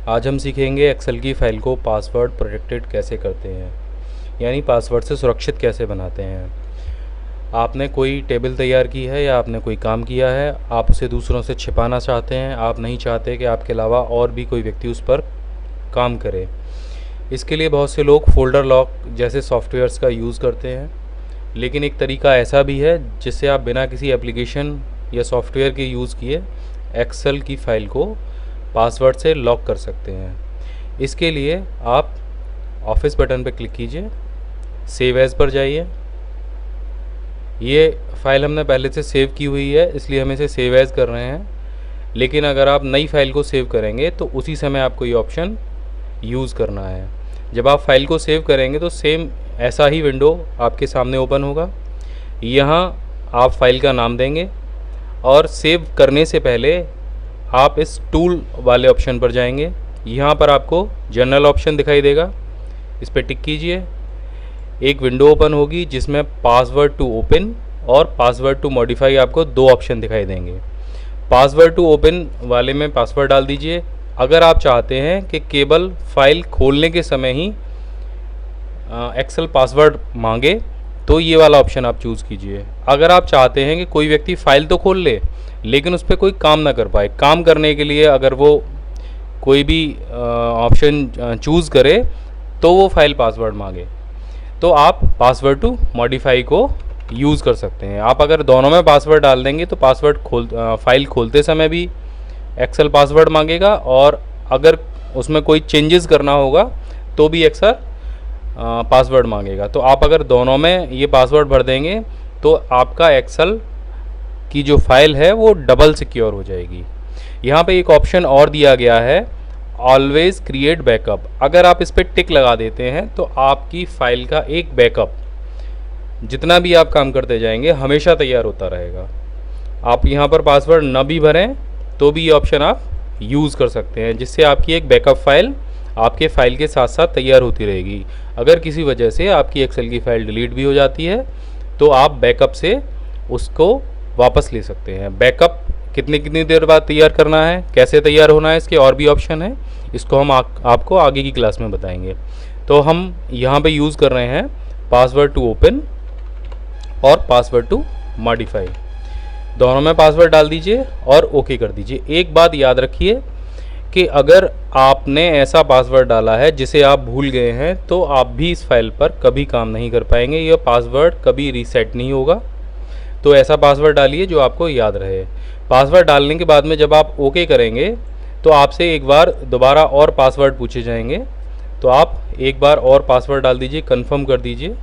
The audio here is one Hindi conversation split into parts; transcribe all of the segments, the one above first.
आज हम सीखेंगे एक्सेल की फ़ाइल को पासवर्ड प्रोटेक्टेड कैसे करते हैं, यानी पासवर्ड से सुरक्षित कैसे बनाते हैं। आपने कोई टेबल तैयार की है या आपने कोई काम किया है, आप उसे दूसरों से छिपाना चाहते हैं, आप नहीं चाहते कि आपके अलावा और भी कोई व्यक्ति उस पर काम करे। इसके लिए बहुत से लोग फ़ोल्डर लॉक जैसे सॉफ्टवेयर्स का यूज़ करते हैं, लेकिन एक तरीका ऐसा भी है जिससे आप बिना किसी एप्लीकेशन या सॉफ्टवेयर के यूज़ किए एक्सेल की फ़ाइल को पासवर्ड से लॉक कर सकते हैं। इसके लिए आप ऑफिस बटन पर क्लिक कीजिए, सेव एज़ पर जाइए। ये फ़ाइल हमने पहले से सेव की हुई है, इसलिए हम इसे सेव एज़ कर रहे हैं। लेकिन अगर आप नई फ़ाइल को सेव करेंगे तो उसी समय आपको ये ऑप्शन यूज़ करना है। जब आप फ़ाइल को सेव करेंगे तो सेम ऐसा ही विंडो आपके सामने ओपन होगा। यहाँ आप फ़ाइल का नाम देंगे और सेव करने से पहले आप इस टूल वाले ऑप्शन पर जाएंगे। यहाँ पर आपको जनरल ऑप्शन दिखाई देगा, इस पर टिक कीजिए। एक विंडो ओपन होगी जिसमें पासवर्ड टू ओपन और पासवर्ड टू मॉडिफाई आपको दो ऑप्शन दिखाई देंगे। पासवर्ड टू ओपन वाले में पासवर्ड डाल दीजिए। अगर आप चाहते हैं कि केवल फ़ाइल खोलने के समय ही एक्सेल पासवर्ड मांगे तो ये वाला ऑप्शन आप चूज़ कीजिए। अगर आप चाहते हैं कि कोई व्यक्ति फ़ाइल तो खोल ले लेकिन उस पर कोई काम ना कर पाए, काम करने के लिए अगर वो कोई भी ऑप्शन चूज़ करे तो वो फ़ाइल पासवर्ड मांगे, तो आप पासवर्ड टू मॉडिफाई को यूज़ कर सकते हैं। आप अगर दोनों में पासवर्ड डाल देंगे तो पासवर्ड फ़ाइल खोलते समय भी एक्सेल पासवर्ड मांगेगा और अगर उसमें कोई चेंजेस करना होगा तो भी एक्सेल पासवर्ड मांगेगा। तो आप अगर दोनों में ये पासवर्ड भर देंगे तो आपका एक्सेल की जो फ़ाइल है वो डबल सिक्योर हो जाएगी। यहाँ पे एक ऑप्शन और दिया गया है, ऑलवेज़ क्रिएट बैकअप। अगर आप इस पर टिक लगा देते हैं तो आपकी फ़ाइल का एक बैकअप जितना भी आप काम करते जाएंगे हमेशा तैयार होता रहेगा। आप यहाँ पर पासवर्ड न भी भरें तो भी ये ऑप्शन आप यूज़ कर सकते हैं, जिससे आपकी एक बैकअप फ़ाइल आपके फ़ाइल के साथ साथ तैयार होती रहेगी। अगर किसी वजह से आपकी एक्सेल की फ़ाइल डिलीट भी हो जाती है तो आप बैकअप से उसको वापस ले सकते हैं। बैकअप कितनी देर बाद तैयार करना है, कैसे तैयार होना है, इसके और भी ऑप्शन है, इसको हम आपको आगे की क्लास में बताएंगे। तो हम यहाँ पे यूज़ कर रहे हैं पासवर्ड टू ओपन और पासवर्ड टू मॉडिफाई। दोनों में पासवर्ड डाल दीजिए और ओके कर दीजिए। एक बात याद रखिए कि अगर आपने ऐसा पासवर्ड डाला है जिसे आप भूल गए हैं तो आप भी इस फाइल पर कभी काम नहीं कर पाएंगे, यह पासवर्ड कभी रीसेट नहीं होगा। तो ऐसा पासवर्ड डालिए जो आपको याद रहे। पासवर्ड डालने के बाद में जब आप ओके करेंगे तो आपसे एक बार दोबारा और पासवर्ड पूछे जाएंगे, तो आप एक बार और पासवर्ड डाल दीजिए, कंफर्म कर दीजिए।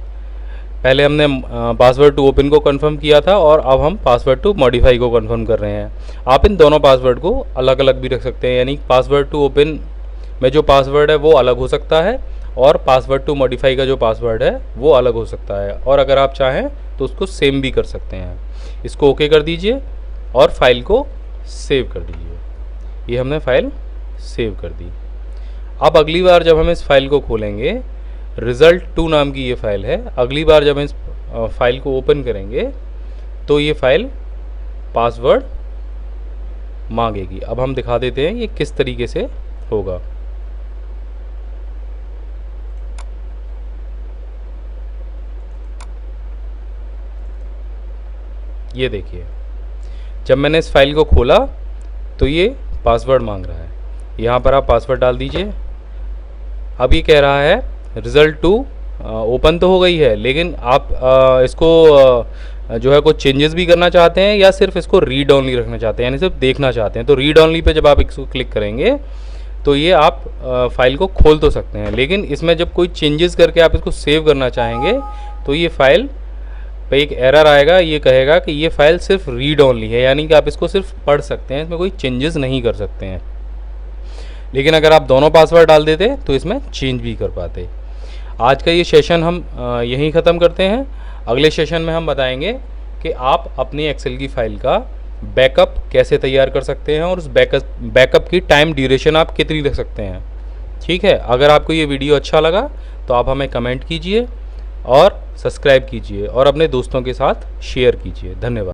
पहले हमने पासवर्ड टू ओपन को कंफर्म किया था और अब हम पासवर्ड टू मॉडिफाई को कंफर्म कर रहे हैं। आप इन दोनों पासवर्ड को अलग अलग भी रख सकते हैं, यानी पासवर्ड टू ओपन में जो पासवर्ड है वो अलग हो सकता है और पासवर्ड टू मॉडिफाई का जो पासवर्ड है वो अलग हो सकता है, और अगर आप चाहें तो उसको सेम भी कर सकते हैं। इसको ओके कर दीजिए और फाइल को सेव कर दीजिए। ये हमने फाइल सेव कर दी। अब अगली बार जब हम इस फाइल को खोलेंगे, रिज़ल्ट 2 नाम की ये फ़ाइल है, अगली बार जब इस फाइल को ओपन करेंगे तो ये फ़ाइल पासवर्ड मांगेगी। अब हम दिखा देते हैं ये किस तरीके से होगा। ये देखिए, जब मैंने इस फाइल को खोला तो ये पासवर्ड मांग रहा है। यहाँ पर आप पासवर्ड डाल दीजिए। अब ये कह रहा है रिज़ल्ट 2 ओपन तो हो गई है, लेकिन आप इसको जो है कुछ चेंजेस भी करना चाहते हैं या सिर्फ इसको रीड ऑनली रखना चाहते हैं, यानी सिर्फ देखना चाहते हैं। तो रीड ऑनली पे जब आप इसको क्लिक करेंगे तो ये आप फाइल को खोल तो सकते हैं, लेकिन इसमें जब कोई चेंजेस करके आप इसको सेव करना चाहेंगे तो ये फाइल पे एक एरर आएगा। ये कहेगा कि ये फ़ाइल सिर्फ रीड ऑनली है, यानी कि आप इसको सिर्फ पढ़ सकते हैं, इसमें कोई चेंजेस नहीं कर सकते हैं। लेकिन अगर आप दोनों पासवर्ड डाल देते तो इसमें चेंज भी कर पाते। आज का ये सेशन हम यहीं ख़त्म करते हैं। अगले सेशन में हम बताएंगे कि आप अपनी एक्सेल की फ़ाइल का बैकअप कैसे तैयार कर सकते हैं और उस बैकअप की टाइम ड्यूरेशन आप कितनी रख सकते हैं। ठीक है, अगर आपको ये वीडियो अच्छा लगा तो आप हमें कमेंट कीजिए और सब्सक्राइब कीजिए और अपने दोस्तों के साथ शेयर कीजिए। धन्यवाद।